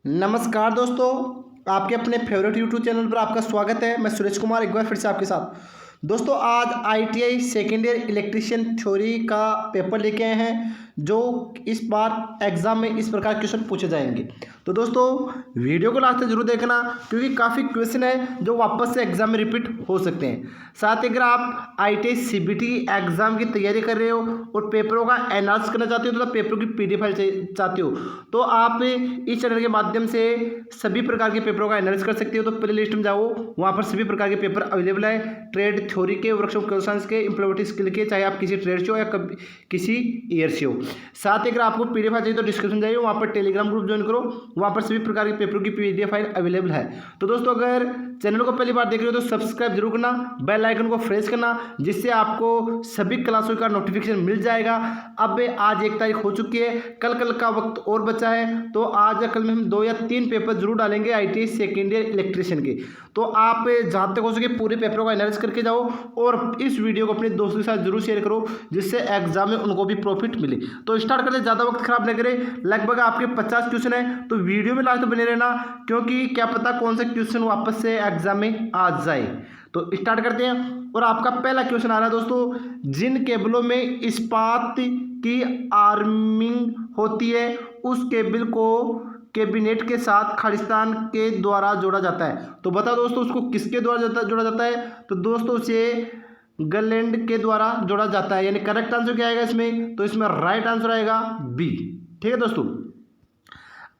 नमस्कार दोस्तों, आपके अपने फेवरेट यूट्यूब चैनल पर आपका स्वागत है। मैं सुरेश कुमार एक बार फिर से आपके साथ। दोस्तों आज ITI second year electrician theory का पेपर लेके आए हैं, जो इस बार एग्जाम में इस प्रकार क्वेश्चन पूछे जाएंगे। तो दोस्तों वीडियो को लास्ट तक जरूर देखना, क्योंकि काफ़ी क्वेश्चन है जो वापस से एग्जाम में रिपीट हो सकते हैं। साथ ही अगर आप आईटीआई सीबीटी एग्जाम की तैयारी कर रहे हो और पेपरों का एनालिसिस करना चाहते हो, तो पेपरों की पीडीएफ फाइल चाहते हो, तो आप इस चैनल के माध्यम से सभी प्रकार के पेपरों का एनालिसिस कर सकते हो। तो प्ले लिस्ट में जाओ, वहाँ पर सभी प्रकार के पेपर अवेलेबल है। ट्रेड थ्योरी के, वर्कशॉप क्वेश्चंस के, इम्प्लीमेंटेशन स्किल के, चाहे आप किसी ट्रेड से हो या किसी ईयर से हो। साथ ही अगर आपको पीडीएफ फाइल चाहिए तो डिस्क्रिप्शन जाइए, वहाँ पर टेलीग्राम ग्रुप ज्वाइन करो, वहाँ पर सभी प्रकार के पेपरों की पीडीएफ फाइल अवेलेबल है। तो दोस्तों अगर चैनल को पहली बार देख रहे हो तो सब्सक्राइब जरूर करना, बेल आइकन को प्रेस करना, जिससे आपको सभी क्लासों का नोटिफिकेशन मिल जाएगा। अब आज 1 तारीख हो चुकी है, कल का वक्त और बचा है, तो आज या कल में हम 2 या 3 पेपर जरूर डालेंगे आईटीआई सेकेंड ईयर इलेक्ट्रीशियन के। तो आप जहाँ तक हो सके पूरे पेपरों का एनालिसिस करके जाओ और इस वीडियो को अपने दोस्तों के साथ जरूर शेयर करो, जिससे एग्जाम में उनको भी प्रॉफिट मिले। तो स्टार्ट करते, ज़्यादा वक्त खराब न करें। लगभग आपके 50 क्वेश्चन है, तो वीडियो में लास्ट बने रहना, क्योंकि क्या पता कौन सा क्वेश्चन वापस से एग्जाम में आ जाए। तो स्टार्ट करते हैं और आपका पहला क्वेश्चन आ रहा है दोस्तों, जिन केबलों में इस्पात की आर्मिंग होती है उस केबल को कैबिनेट के साथ खालिस्तान के द्वारा जोड़ा जाता है। तो बताओ दोस्तों उसको किसके द्वारा जोड़ा जाता है? तो दोस्तों उसे गलैंड के द्वारा जोड़ा जाता है। यानी करेक्ट आंसर क्या आएगा इसमें? तो इसमें राइट आंसर आएगा बी। ठीक है दोस्तों,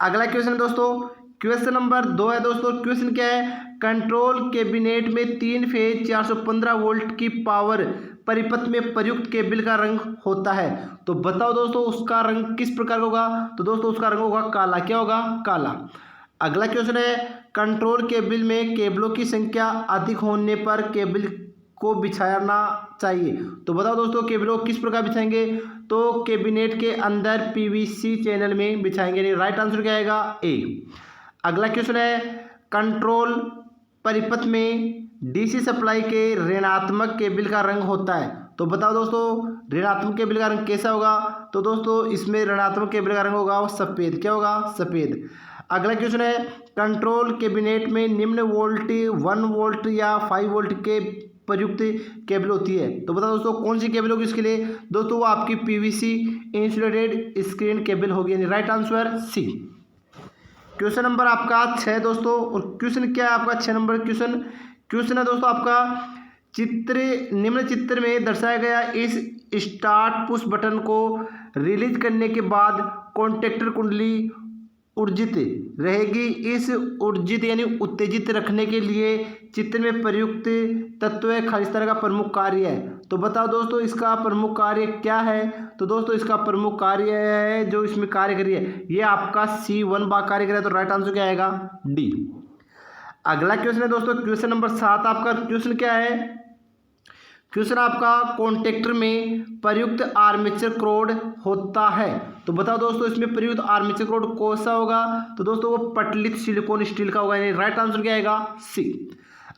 अगला क्वेश्चन है दोस्तों, क्वेश्चन नंबर 2 है दोस्तों। क्वेश्चन क्या है? कंट्रोल कैबिनेट में 3 फेज 415 वोल्ट की पावर परिपथ में प्रयुक्त केबल का रंग होता है। तो बताओ दोस्तों उसका रंग किस प्रकार का होगा? तो दोस्तों उसका रंग होगा काला। क्या होगा? काला। अगला क्वेश्चन है, कंट्रोल केबल में केबलों की संख्या अधिक होने पर केबल को बिछाना चाहिए। तो बताओ दोस्तों केबलों को किस प्रकार बिछाएंगे? तो कैबिनेट के अंदर पीवीसी चैनल में बिछाएंगे। यानी राइट आंसर क्या आएगा? ए। अगला क्वेश्चन है, कंट्रोल परिपथ में डीसी सप्लाई के ऋणात्मक केबल का रंग होता है। तो बताओ दोस्तों ऋणात्मक केबल का रंग कैसा होगा? तो दोस्तों इसमें ऋणात्मक केबल का रंग होगा सफ़ेद। क्या होगा? सफ़ेद। अगला क्वेश्चन है, कंट्रोल कैबिनेट में निम्न वोल्ट 1 वोल्ट या 5 वोल्ट के प्रयुक्त केबल होती है। तो बताओ दोस्तों कौन सी केबल होगी इसके लिए? दोस्तों वो आपकी पीवीसी इंसुलेटेड स्क्रीन केबल होगी। यानी right answer C. Question number आपका 6 दोस्तों, और क्वेश्चन क्या है आपका 6 नंबर क्वेश्चन है दोस्तों आपका, निम्न चित्र में दर्शाया गया इस स्टार्ट पुश बटन को रिलीज करने के बाद कॉन्टैक्टर कुंडली ऊर्जित रहेगी। इस ऊर्जित यानी उत्तेजित रखने के लिए चित्र में प्रयुक्त तत्व खालिस्तान का प्रमुख कार्य है। तो बताओ दोस्तों इसका प्रमुख कार्य क्या है? तो दोस्तों इसका प्रमुख कार्य है जो इसमें कार्य करिए, ये आपका C1 बाग कार्य करेगा। तो राइट आंसर क्या आएगा? डी। अगला क्वेश्चन है दोस्तों, क्वेश्चन नंबर 7 आपका क्वेश्चन क्या है? क्वेश्चन आपका कॉन्टैक्टर में प्रयुक्त आर्मेचर क्रोड होता है। तो बताओ दोस्तों इसमें प्रयुक्त आर्मेचर क्रोड कौन सा होगा? तो दोस्तों वो पटलित सिलिकॉन स्टील का होगा। यानी राइट आंसर क्या आएगा? सी।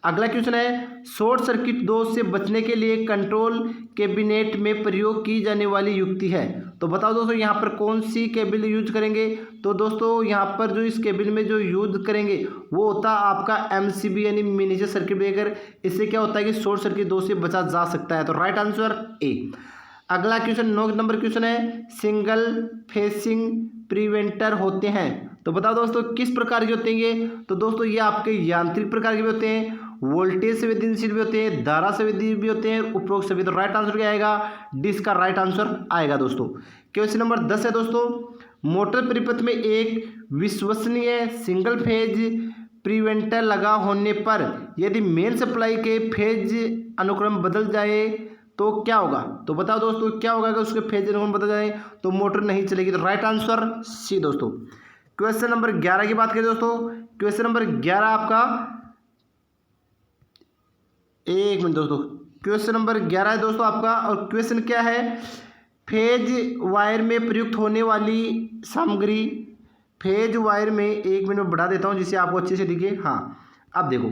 अगला क्वेश्चन है, शॉर्ट सर्किट दोष से बचने के लिए कंट्रोल कैबिनेट में प्रयोग की जाने वाली युक्ति है। तो बताओ दोस्तों यहाँ पर कौन सी केबल यूज करेंगे? तो दोस्तों यहाँ पर जो इस केबल में जो यूज करेंगे वो होता है आपका MCB यानी मिनिएचर सर्किट ब्रेकर। इससे क्या होता है कि शॉर्ट सर्किट दोष से बचा जा सकता है। तो राइट आंसर ए। अगला क्वेश्चन 9 नंबर क्वेश्चन है, सिंगल फेसिंग प्रिवेंटर होते हैं। तो बताओ दोस्तों किस प्रकार के होते हैं ये? तो दोस्तों ये आपके यांत्रिक प्रकार के भी होते हैं, वोल्टेज संवेदनशील भी होते हैं, धारा संवेदनशील भी होते हैं, उपरोक्त सभी। तो राइट आंसर क्या आएगा? डी इसका राइट आंसर आएगा दोस्तों। क्वेश्चन नंबर 10 है दोस्तों, मोटर परिपथ में एक विश्वसनीय सिंगल फेज प्रिवेंटर लगा होने पर यदि मेन सप्लाई के फेज अनुक्रम बदल जाए तो क्या होगा? तो बताओ दोस्तों क्या होगा अगर उसके फेज अनुक्रम बदल जाए? तो मोटर नहीं चलेगी। तो राइट आंसर सी दोस्तों। क्वेश्चन नंबर 11 की बात करें दोस्तों, क्वेश्चन नंबर 11 आपका, एक मिनट दोस्तों, क्वेश्चन नंबर 11 है दोस्तों आपका, और क्वेश्चन क्या है? फेज वायर में प्रयुक्त होने वाली सामग्री, फेज वायर में, एक मिनट में बढ़ा देता हूं जिससे आपको अच्छे से दिखे। हाँ अब देखो,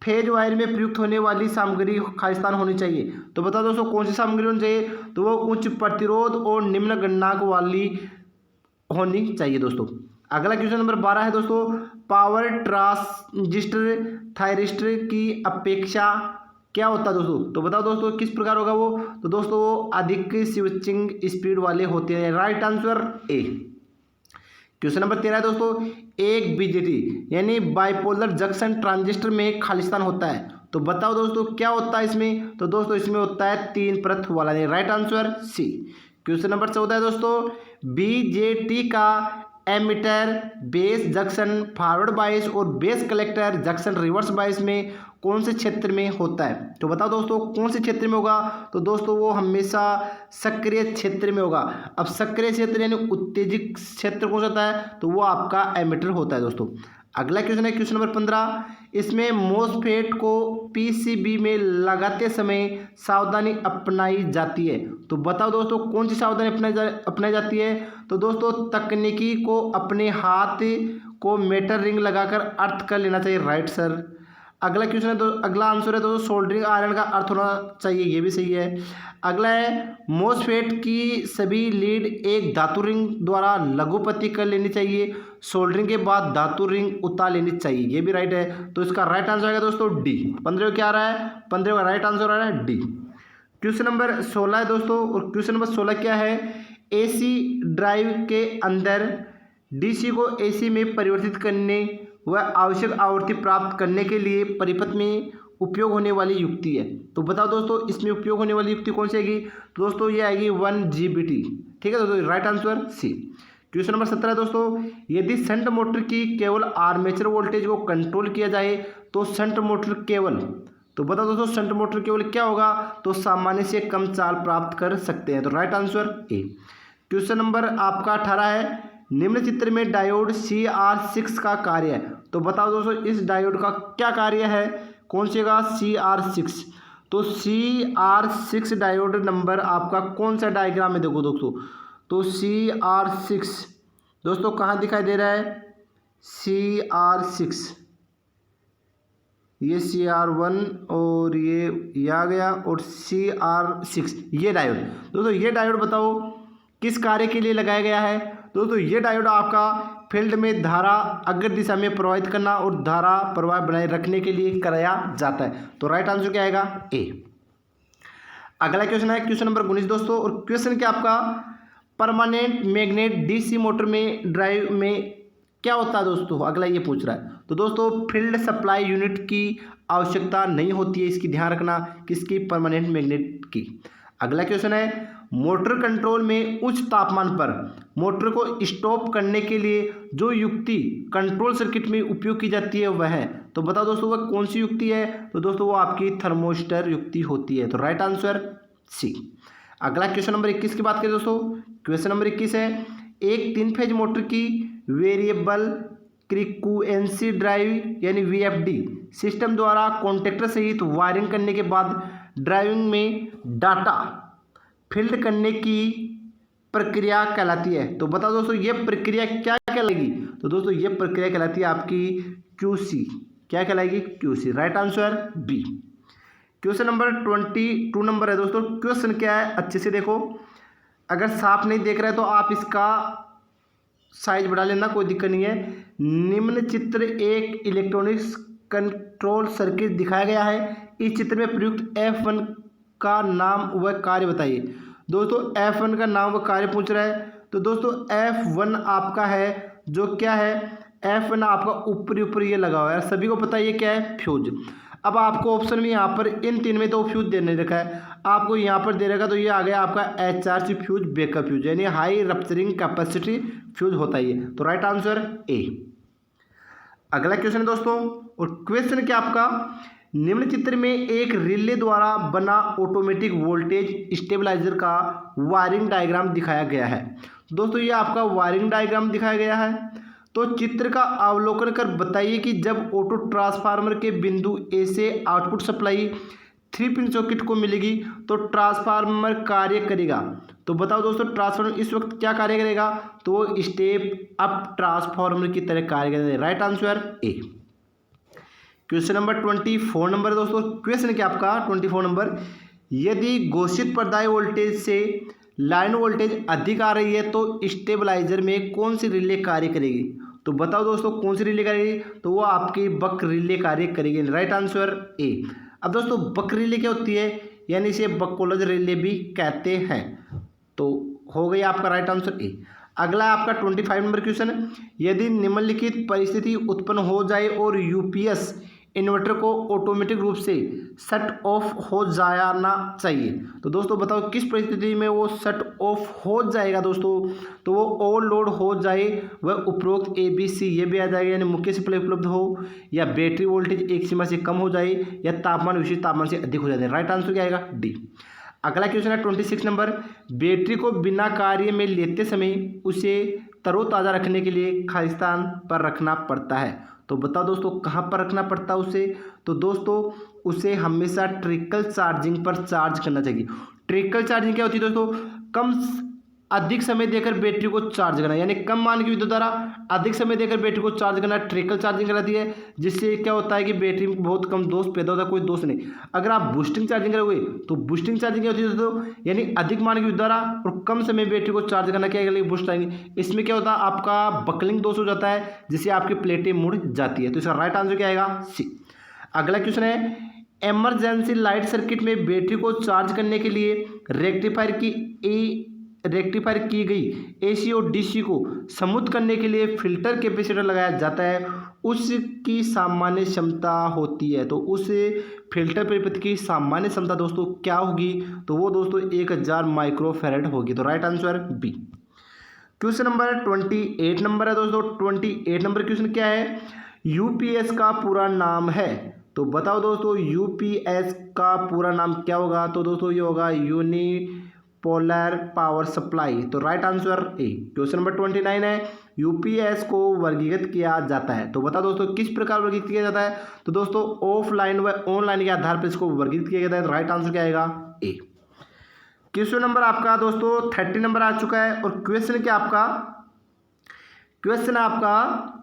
फेज वायर में प्रयुक्त होने वाली सामग्री खालिस्तान होनी चाहिए। तो बताओ दोस्तों कौन सी सामग्री होनी चाहिए? तो वो उच्च प्रतिरोध और निम्न गणनांक वाली होनी चाहिए दोस्तों। अगला क्वेश्चन नंबर 12 है दोस्तों, पावर ट्रांजिस्टर थायरिस्टर की अपेक्षा क्या होता है दोस्तों? तो बताओ दोस्तों किस प्रकार होगा वो? तो दोस्तों वो अधिक स्विचिंग स्पीड वाले होते हैं। Right answer A. Question number 13 है दोस्तों, एक बीजेटी यानी बाइपोलर जंक्शन ट्रांजिस्टर में खालिस्तान होता है। तो बताओ दोस्तों क्या होता है इसमें? तो दोस्तों इसमें होता है 3 परत वाला। Right answer C. Question number 14 है दोस्तों, बीजेटी का emitter base junction forward bias और base collector junction reverse bias में कौन से क्षेत्र में होता है? तो बताओ दोस्तों कौन से क्षेत्र में होगा? तो दोस्तों वो हमेशा सक्रिय क्षेत्र में होगा। अब सक्रिय क्षेत्र यानी उत्तेजित क्षेत्र कौन सा होता है? तो वो आपका एमिटर होता है दोस्तों। अगला क्वेश्चन है क्वेश्चन नंबर 15, इसमें मोसफेट को पीसीबी में लगाते समय सावधानी अपनाई जाती है। तो बताओ दोस्तों कौन सी सावधानी अपनाई जाती है? तो दोस्तों तकनीकी को अपने हाथ को मेटल रिंग लगाकर अर्थ कर लेना चाहिए। Right sir. अगला क्वेश्चन है तो अगला आंसर है दोस्तों, सोल्डरिंग आयरन का अर्थ होना चाहिए। ये भी सही है। अगला है मोसफेट की सभी लीड एक धातु रिंग द्वारा लघुपति कर लेनी चाहिए। सोल्डरिंग के बाद धातु रिंग उतार लेनी चाहिए। ये भी राइट है। तो इसका राइट आंसर आएगा दोस्तों डी। 15 क्या आ रहा है? 15 का राइट आंसर आ रहा है डी। क्वेश्चन नंबर 16 है दोस्तों, और क्वेश्चन नंबर 16 क्या है? एसी ड्राइव के अंदर डीसी को एसी में परिवर्तित करने व आवश्यक आवृत्ति प्राप्त करने के लिए परिपथ में उपयोग होने वाली युक्ति है। तो बताओ दोस्तों इसमें उपयोग होने वाली युक्ति कौन सी आएगी? तो दोस्तों ये आएगी 1 GBT। ठीक है दोस्तों, right answer C. Question number 17 दोस्तों, यदि शंट मोटर की केवल आर्मेचर वोल्टेज को कंट्रोल किया जाए तो शंट मोटर केवल, तो बताओ दोस्तों शंट मोटर केवल क्या होगा? तो सामान्य से कम चाल प्राप्त कर सकते हैं। तो right answer A. Question number आपका 18 है, निम्न चित्र में डायोड CR6 का कार्य है। तो बताओ दोस्तों इस डायोड का क्या कार्य है? कौन सी का? CR6। तो CR6 डायोड नंबर आपका कौन सा डायग्राम में देखो दोस्तों? तो CR6 दोस्तों कहाँ दिखाई दे रहा है? CR6, ये CR1 और ये आ गया, और CR6 ये डायोड। दोस्तों ये डायोड बताओ किस कार्य के लिए लगाया गया है? दोस्तों ये डायोड आपका फील्ड में धारा अग्र दिशा में प्रवाहित करना और धारा प्रवाह बनाए रखने के लिए कराया जाता है। तो राइट आंसर क्या आएगा? ए। अगला क्वेश्चन है क्वेश्चन नंबर 19 दोस्तों, और क्वेश्चन क्या आपका, परमानेंट मैग्नेट डीसी मोटर में ड्राइव में क्या होता है दोस्तों? अगला ये पूछ रहा है। तो दोस्तों फील्ड सप्लाई यूनिट की आवश्यकता नहीं होती है, इसकी ध्यान रखना, किसकी? परमानेंट मैग्नेट की। अगला क्वेश्चन है, मोटर कंट्रोल में उच्च तापमान पर मोटर को स्टॉप करने के लिए जो युक्ति कंट्रोल सर्किट में उपयोग की जाती है वह है। तो बताओ दोस्तों वह कौन सी युक्ति है? तो दोस्तों वो आपकी थर्मोस्टर युक्ति होती है। तो राइट आंसर सी। अगला क्वेश्चन नंबर 21 की बात करें दोस्तों। क्वेश्चन नंबर 21 है, एक 3 फेज मोटर की वेरिएबल फ्रीक्वेंसी ड्राइव यानी VFD सिस्टम द्वारा कॉन्टेक्टर सहित वायरिंग करने के बाद ड्राइविंग में डाटा फील्ड करने की प्रक्रिया कहलाती है। तो बताओ दोस्तों ये प्रक्रिया क्या कहलाएगी? तो दोस्तों ये प्रक्रिया कहलाती है आपकी QC। क्या कहलाएगी? QC। Right answer B. Question number 22 number है दोस्तों। क्वेश्चन क्या है अच्छे से देखो, अगर साफ नहीं देख रहे तो आप इसका साइज बढ़ा लेना, कोई दिक्कत नहीं है। निम्न चित्र एक इलेक्ट्रॉनिक्स कंट्रोल सर्किट दिखाया गया है। इस चित्र में प्रयुक्त F1 का नाम व कार्य बताइए। दोस्तों F1 का नाम व कार्य पूछ रहा है। तो दोस्तों F1 आपका है जो क्या है? F1 आपका ऊपर ये लगा हुआ है, सभी को पता है ये क्या है? फ्यूज। अब आपको ऑप्शन में यहाँ पर इन 3 में तो फ्यूज देने रखा है, आपको यहाँ पर दे रखा, तो ये आ गया आपका HRC फ्यूज, बैकअप फ्यूज यानी हाई रप्चरिंग कैपेसिटी फ्यूज होता है ये। तो राइट आंसर ए। अगला क्वेश्चन है दोस्तों, और क्वेश्चन क्या आपका, निम्न चित्र में एक रिले द्वारा बना ऑटोमेटिक वोल्टेज स्टेबलाइजर का वायरिंग डायग्राम दिखाया गया है। दोस्तों ये आपका वायरिंग डायग्राम दिखाया गया है। तो चित्र का अवलोकन कर बताइए कि जब ऑटो ट्रांसफार्मर के बिंदु ए से आउटपुट सप्लाई 3 पिन सॉकेट को मिलेगी तो ट्रांसफार्मर कार्य करेगा। तो बताओ दोस्तों ट्रांसफार्मर इस वक्त क्या कार्य करेगा? तो वो स्टेप अप ट्रांसफार्मर की तरह कार्य करेगा। Right answer A. Question number 24 number दोस्तों। क्वेश्चन क्या आपका 24 नंबर, यदि घोषित प्रदाय वोल्टेज से लाइन वोल्टेज अधिक आ रही है तो स्टेबलाइजर में कौन सी रिले कार्य करेगी? तो बताओ दोस्तों कौन सी रिले करेगी? तो वो आपकी बक रिले कार्य करेगी। Right answer A. अब दोस्तों बक रिले क्या होती है? यानी इसे बकोलज रिले भी कहते हैं। तो हो गई आपका राइट आंसर ए। अगला आपका 25 नंबर क्वेश्चन है, यदि निम्नलिखित परिस्थिति उत्पन्न हो जाए और यूपीएस इन्वर्टर को ऑटोमेटिक रूप से शट ऑफ हो जाना चाहिए, तो दोस्तों बताओ किस परिस्थिति में वो शट ऑफ हो जाएगा दोस्तों? तो वो ओवरलोड हो जाए, वह उपरोक्त ए बी सी ये भी आ जाएगा, यानी मुख्य सप्लाई उपलब्ध हो, या बैटरी वोल्टेज एक सीमा से कम हो जाए, या तापमान विशिष्ट तापमान से अधिक हो जाए। राइट आंसर क्या आएगा? डी। अगला क्वेश्चन है 26 नंबर, बैटरी को बिना कार्य में लेते समय उसे तरोताज़ा रखने के लिए खाली स्थान पर रखना पड़ता है। तो बताओ दोस्तों कहाँ पर रखना पड़ता है उसे? तो दोस्तों उसे हमेशा ट्रिकल चार्जिंग पर चार्ज करना चाहिए। ट्रिकल चार्जिंग क्या होती है दोस्तों? अधिक समय देकर बैटरी को चार्ज करना, यानी कम मान की विद्युत द्वारा अधिक समय देकर बैटरी को चार्ज करना ट्रिकल चार्जिंग कहलाती है। जिससे क्या होता है कि बैटरी में बहुत कम दोष पैदा होता है, कोई दोष नहीं। अगर आप बूस्टिंग चार्जिंग करोगे तो बूस्टिंग चार्जिंग क्या होती है दोस्तों? यानी अधिक मान की विद्युत द्वारा और कम समय बैटरी को चार्ज करना क्या है? बूस्ट आएंगे। इसमें क्या होता है? आपका बकलिंग दोष हो जाता है, जिससे आपकी प्लेटें मुड़ जाती है। तो इसका राइट आंसर क्या आएगा? सी। अगला क्वेश्चन है, इमरजेंसी लाइट सर्किट में बैटरी को चार्ज करने के लिए रेक्टिफायर की गई एसी और डीसी को समूत करने के लिए फिल्टर कैपेसिटर लगाया जाता है, उसकी सामान्य क्षमता होती है। तो उस फिल्टर परिपथ की सामान्य क्षमता दोस्तों क्या होगी? तो वो दोस्तों 1000 माइक्रोफैरड होगी। तो right answer B. Question number 28 number है दोस्तों। 28 नंबर क्वेश्चन क्या है? यूपीएस का पूरा नाम है। तो बताओ दोस्तों यूपीएस का पूरा नाम क्या होगा? तो दोस्तों ये होगा यूनिपोलर पावर सप्लाई। तो right answer A. Question number 29 है, यूपीएस को वर्गीकृत किया जाता है। तो बताओ दोस्तों किस प्रकार वर्गीकृत किया जाता है? तो दोस्तों ऑफलाइन व ऑनलाइन के आधार पर इसको वर्गीकृत किया जाता है। तो राइट आंसर क्या आएगा? ए। क्वेश्चन नंबर आपका दोस्तों 30 नंबर आ चुका है और क्वेश्चन क्या आपका? क्वेश्चन आपका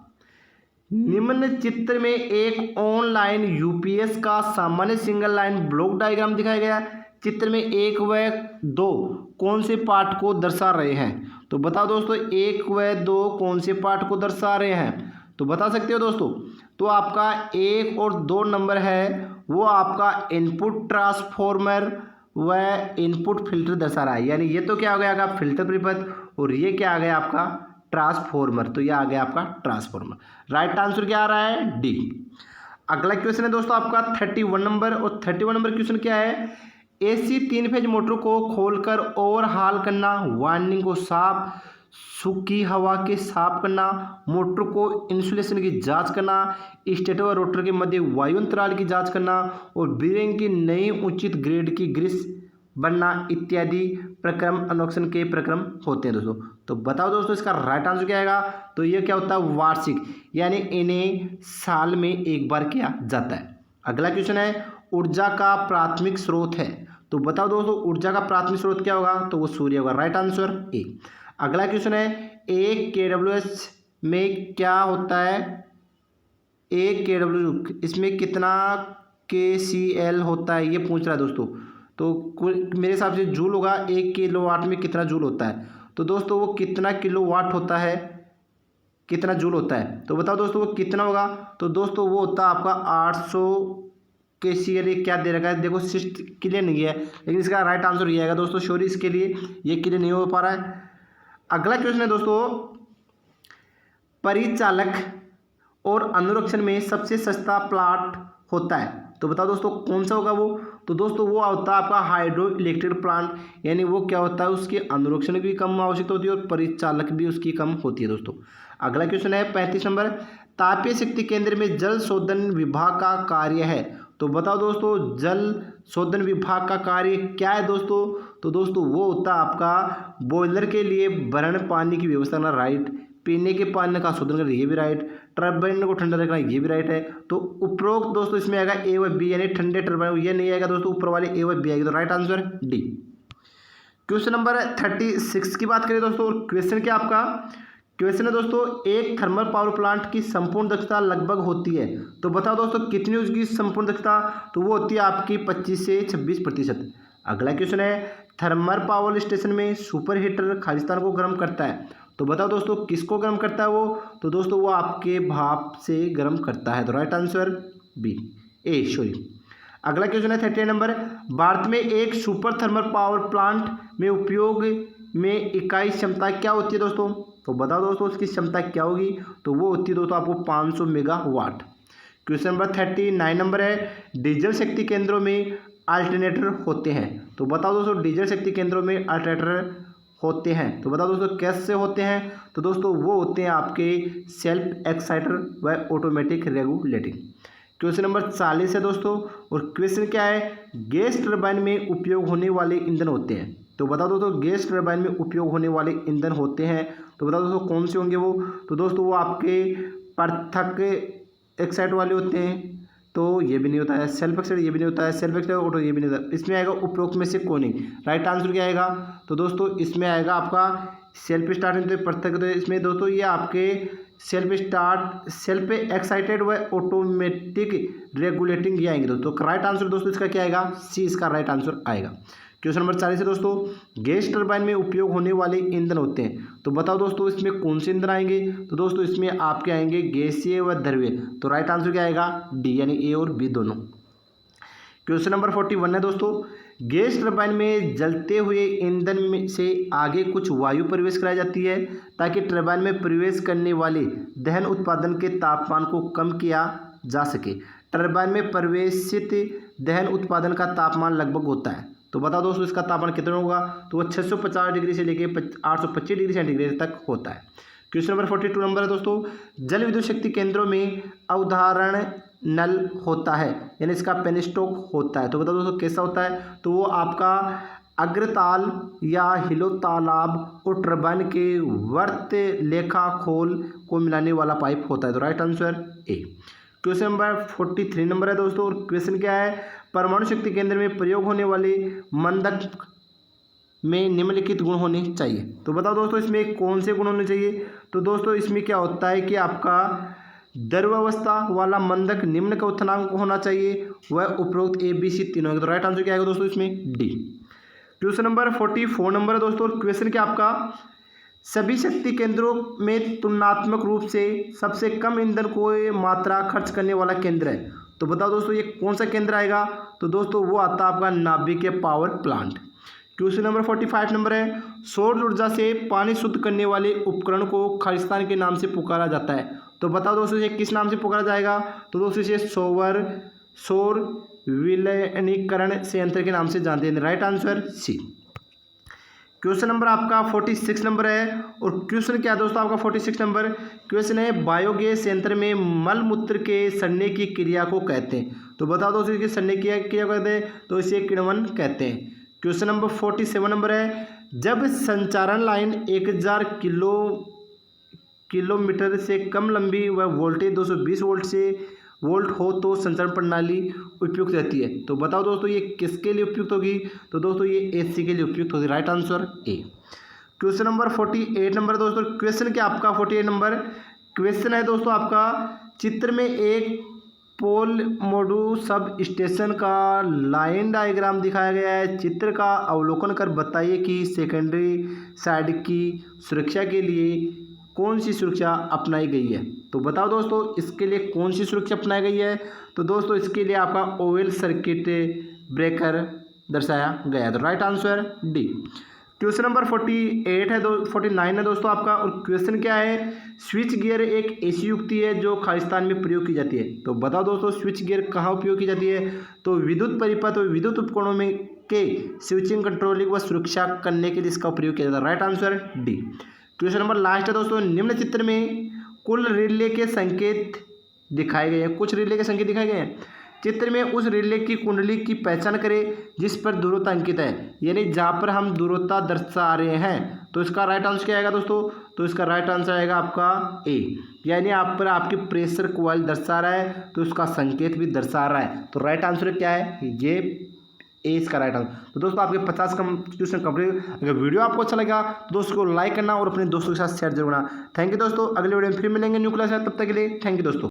निम्न चित्र में एक ऑनलाइन यूपीएस का सामान्य सिंगल लाइन ब्लॉक डायग्राम दिखाया गया। चित्र में 1 व 2 कौन से पार्ट को दर्शा रहे हैं? तो बताओ दोस्तों 1 व 2 कौन से पार्ट को दर्शा रहे हैं? तो बता सकते हो दोस्तों। तो आपका 1 और 2 नंबर है वो आपका इनपुट ट्रांसफॉर्मर व इनपुट फिल्टर दर्शा रहा है। यानी ये तो क्या हो गया आपका फिल्टर परिपथ, और ये क्या आ गया आपका ट्रांसफॉर्मर। तो ये आ गया आपका ट्रांसफॉर्मर। राइट आंसर क्या आ रहा है? डी। अगला क्वेश्चन है दोस्तों आपका 31 नंबर और 31 नंबर क्वेश्चन क्या है? एसी 3 फेज मोटर को खोलकर ओवरहाल करना, वाइंडिंग को साफ सूखी हवा के साफ करना, मोटर को इंसुलेशन की जांच करना, स्टेटर व रोटर के मध्य वायु अंतराल की जांच करना, और बीयरिंग की नई उचित ग्रेड की ग्रीस बनना इत्यादि प्रक्रम अनुरक्षण के प्रक्रम होते हैं दोस्तों। तो बताओ दोस्तों इसका राइट आंसर क्या आएगा? तो ये क्या होता है? वार्षिक, यानी इन्हें साल में एक बार किया जाता है। अगला क्वेश्चन है, ऊर्जा का प्राथमिक स्रोत है। तो बताओ दोस्तों ऊर्जा का प्राथमिक स्रोत क्या होगा? तो वो सूर्य होगा। Right answer A. अगला क्वेश्चन है, एक केडब्ल्यूएस में क्या होता है? एक केडब्ल्यू इसमें कितना KCL होता है ये पूछ रहा है दोस्तों। तो मेरे हिसाब से जूल होगा। 1 किलोवाट में कितना जूल होता है? तो दोस्तों वो कितना किलोवाट होता है, कितना जूल होता है? तो बताओ दोस्तों वो कितना होगा? तो दोस्तों वो होता है आपका 800 KCL। ये क्या दे रखा है देखो, सिस्ट क्लियर नहीं है, लेकिन इसका राइट आंसर ये आएगा दोस्तों। सॉरी इसके लिए ये क्लियर नहीं हो पा रहा है। अगला क्वेश्चन है दोस्तों, परिचालक और अनुरक्षण में सबसे सस्ता प्लांट होता है। तो बताओ दोस्तों कौन सा होगा वो? तो दोस्तों वो होता है आपका हाइड्रो इलेक्ट्रिक प्लांट। यानी वो क्या होता है, उसके अनुरक्षण की कम आवश्यकता होती है और परिचालक भी उसकी कम होती है दोस्तों। अगला क्वेश्चन है 35 नंबर, तापीय शक्ति केंद्र में जल शोधन विभाग का कार्य है। तो बताओ दोस्तों जल शोधन विभाग का कार्य क्या है दोस्तों? तो दोस्तों वो होता है आपका बॉयलर के लिए भरण पानी की व्यवस्था करना, राइट। पीने के पानी का शोधन करना, ये भी राइट। टर्बाइन को ठंडा रखना, ये भी राइट है। तो उपरोक्त दोस्तों इसमें आएगा ए व बी, यानी ठंडे टर्बाइन ये नहीं आएगा दोस्तों, ऊपर वाले ए व बी आएगी। तो right answer D. Question number 36 की बात करें दोस्तों। क्वेश्चन क्या आपका? क्वेश्चन है दोस्तों, एक थर्मल पावर प्लांट की संपूर्ण दक्षता लगभग होती है। तो बताओ दोस्तों कितनी उसकी संपूर्ण दक्षता? तो वो होती है आपकी 25 से 26%। अगला क्वेश्चन है, थर्मल पावर स्टेशन में सुपर हीटर खालिस्तान को गर्म करता है। तो बताओ दोस्तों किसको गर्म करता है वो? तो दोस्तों वो आपके भाप से गर्म करता है। तो राइट आंसर अगला क्वेश्चन है 38 नंबर। भारत में एक सुपर थर्मल पावर प्लांट में उपयोग में इकाई क्षमता क्या होती है दोस्तों? तो बताओ दोस्तों उसकी क्षमता क्या होगी? तो वो होती है दोस्तों आपको 500 मेगावाट। क्वेश्चन नंबर 39 नंबर है। डीजल शक्ति केंद्रों में अल्टरनेटर होते हैं। तो बताओ दोस्तों डीजल शक्ति केंद्रों में अल्टरनेटर होते हैं। तो बताओ दोस्तों कैसे होते हैं? तो दोस्तों वो होते हैं आपके सेल्फ एक्साइटर व ऑटोमेटिक रेगुलेटिंग। क्वेश्चन नंबर 40 है दोस्तों, और क्वेश्चन क्या है? गैस टरबाइन में उपयोग होने वाले ईंधन होते हैं। तो बताओ दोस्तों गैस टरबाइन में उपयोग होने वाले ईंधन होते हैं। तो बताओ दोस्तों कौन से होंगे वो? तो दोस्तों वो आपके पृथक एक्साइट वाले होते हैं। तो ये भी नहीं होता है सेल्फ एक्साइट, ये भी नहीं होता है सेल्फ एक्साइट ऑटो, ये भी नहीं होता। इसमें आएगा उपरोक्त में से कौन नहीं। राइट आंसर क्या आएगा? तो दोस्तों इसमें आएगा आपका सेल्फ स्टार्ट, तो पृथक। तो इसमें दोस्तों ये आपके सेल्फ स्टार्ट, सेल्फ एक्साइटेड व ऑटोमेटिक रेगुलेटिंग ये आएंगे दोस्तों। राइट आंसर दोस्तों इसका क्या आएगा? सी इसका राइट आंसर आएगा। क्वेश्चन नंबर 40 है दोस्तों। गैस टरबाइन में उपयोग होने वाले ईंधन होते हैं। तो बताओ दोस्तों इसमें कौन से ईंधन आएंगे? तो दोस्तों इसमें आपके आएंगे गैसीय व द्रव्य। तो राइट आंसर क्या आएगा? डी, यानी ए और बी दोनों। क्वेश्चन नंबर 41 है दोस्तों। गैस टरबाइन में जलते हुए ईंधन में से आगे कुछ वायु प्रवेश कराई जाती है ताकि टरबाइन में प्रवेश करने वाले दहन उत्पादन के तापमान को कम किया जा सके। टरबाइन में प्रवेशित दहन उत्पादन का तापमान लगभग होता है। तो बताओ दोस्तों इसका तापमान कितना होगा? तो वो 650 डिग्री से लेकर 825 डिग्री सेंटीग्रेड तक होता है। क्वेश्चन नंबर 42 नंबर है दोस्तों। जल विद्युत शक्ति केंद्रों में अवधारण नल होता है, यानी इसका पेनस्टॉक होता है। तो बताओ दोस्तों कैसा होता है? तो वो आपका अग्रताल या हिलो तालाब और टरबाइन के वर्त लेखा खोल को मिलाने वाला पाइप होता है। तो right answer A. Question number 43 number है दोस्तों, और क्वेश्चन क्या है? परमाणु शक्ति केंद्र में प्रयोग होने वाले मंदक में निम्नलिखित गुण होने चाहिए। तो बताओ दोस्तों इसमें कौन से गुण होने चाहिए? तो दोस्तों इसमें क्या होता है कि आपका द्रवावस्था वाला मंदक निम्न का उत्थानांक होना चाहिए, वह उपरोक्त ए बी सी तीनों है। तो राइट आंसर क्या आएगा दोस्तों इसमें? डी। क्वेश्चन नंबर 44 नंबर है दोस्तों, और क्वेश्चन क्या आपका? सभी शक्ति केंद्रों में तुलनात्मक रूप से सबसे कम ईंधन को मात्रा खर्च करने वाला केंद्र है। तो बताओ दोस्तों ये कौन सा केंद्र आएगा? तो दोस्तों वो आता है आपका नाभिकीय power plant. Question number 45 number है। सौर ऊर्जा से पानी शुद्ध करने वाले उपकरण को खालिस्तान के नाम से पुकारा जाता है। तो बताओ दोस्तों ये किस नाम से पुकारा जाएगा? तो दोस्तों इसे सौर विलयनीकरण संयंत्र के नाम से जानते हैं। Right answer C. Question number आपका 46 नंबर है, और क्वेश्चन क्या है दोस्तों आपका 46 नंबर क्वेश्चन है? बायोगैस यंत्र में मल मूत्र के सड़ने की क्रिया को कहते हैं। तो बताओ दोस्तों इसकी सड़ने की क्रिया कहते हैं, तो इसे किण्वन कहते हैं। क्वेश्चन नंबर 47 नंबर है। जब संचारण लाइन 1000 किलोमीटर से कम लंबी व वोल्टेज 220 वोल्ट हो तो संचारण प्रणाली उपयुक्त रहती है। तो बताओ दोस्तों ये किसके लिए उपयुक्त होगी? तो दोस्तों ये एसी के लिए उपयुक्त होगी। Right answer A. Question number 48 number दोस्तों, क्वेश्चन क्या आपका 48 नंबर क्वेश्चन है दोस्तों आपका? चित्र में एक पोल मॉडू सब स्टेशन का लाइन डायग्राम दिखाया गया है। चित्र का अवलोकन कर बताइए कि सेकेंडरी साइड की सुरक्षा के लिए कौन सी सुरक्षा अपनाई गई है। तो बताओ दोस्तों इसके लिए कौन सी सुरक्षा अपनाई गई है? तो दोस्तों इसके लिए आपका ओवल सर्किट ब्रेकर दर्शाया गया है। तो right answer D. Question number 49 है दोस्तों आपका, और क्वेश्चन क्या है? स्विच गियर एक ऐसी युक्ति है जो खालिस्तान में प्रयोग की जाती है। तो बताओ दोस्तों स्विच गियर कहाँ उपयोग की जाती है? तो विद्युत परिपथ और विद्युत उपकरणों में के स्विचिंग कंट्रोलिंग व सुरक्षा करने के लिए इसका प्रयोग किया जाता है। Right answer D. Question number last है दोस्तों। निम्न चित्र में कुल रिले के संकेत दिखाए गए हैं। कुछ रिले के संकेत दिखाए गए हैं। चित्र में उस रिले की कुंडली की पहचान करें जिस पर दूरता अंकित है, यानी जहाँ पर हम दूरता दर्शा रहे हैं। तो इसका राइट आंसर क्या आएगा दोस्तों? तो इसका राइट आंसर आएगा आपका ए, यानी आप पर आपकी प्रेशर कॉइल दर्शा रहा है तो उसका संकेत भी दर्शा रहा है। तो राइट आंसर क्या है? ये ए इसका राइट आंसर। तो दोस्तों आपके 50 क्वेश्चन कंप्लीट। अगर वीडियो आपको अच्छा लगा तो दोस्तों को लाइक करना और अपने दोस्तों के साथ शेयर जरूर करना। थैंक यू दोस्तों। अगले वीडियो में फिर मिलेंगे न्यू क्लास है, तब तक के लिए थैंक यू दोस्तों।